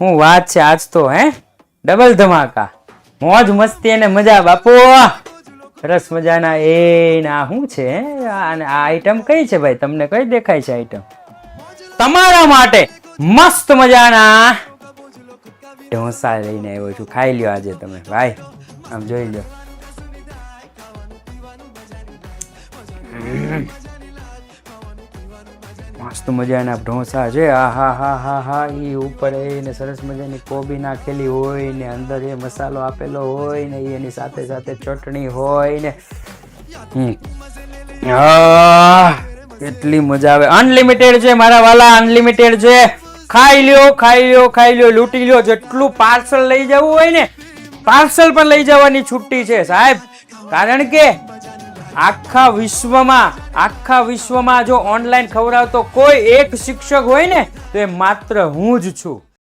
હું વાત છે આજ તો હે ડબલ ધમાકા, મોજ મસ્તી અને મજા બાપુ. સરસ મજાના એ ના શું છે આ આઈટમ કઈ છે ભાઈ? તમને કઈ દેખાય છે આઈટમ? તમારા માટે મસ્ત મજાના ઢોસા લઈને આવ્યો છું. ખાઈ લ્યો આજે તમે ભાઈ, આમ જોઈ લ્યો. મસ્ત મજાના ઢોસા છે. આ હા હા હા હા એ ઉપર એને સરસ મજાની કોબી નાખેલી હોય ને અંદર એ મસાલો આપેલો હોય ને એની સાથે સાથે ચટણી હોય ને કેટલી મજા આવે. અનલિમિટેડ છે મારા વાલા, અનલિમિટેડ છે. ખાઈ લ્યો ખાઈ લ્યો ખાઈ લ્યો, લૂંટી લ્યો. જેટલું પાર્સલ લઈ જવું હોય ને પાર્સલ પણ લઈ જવાની છુટ્ટી છે સાહેબ. કારણ કે આખા વિશ્વમાં જો ઓનલાઈન ખવડાવતો કોઈ એક શિક્ષક હોય ને તો એ માત્ર હું જ છું.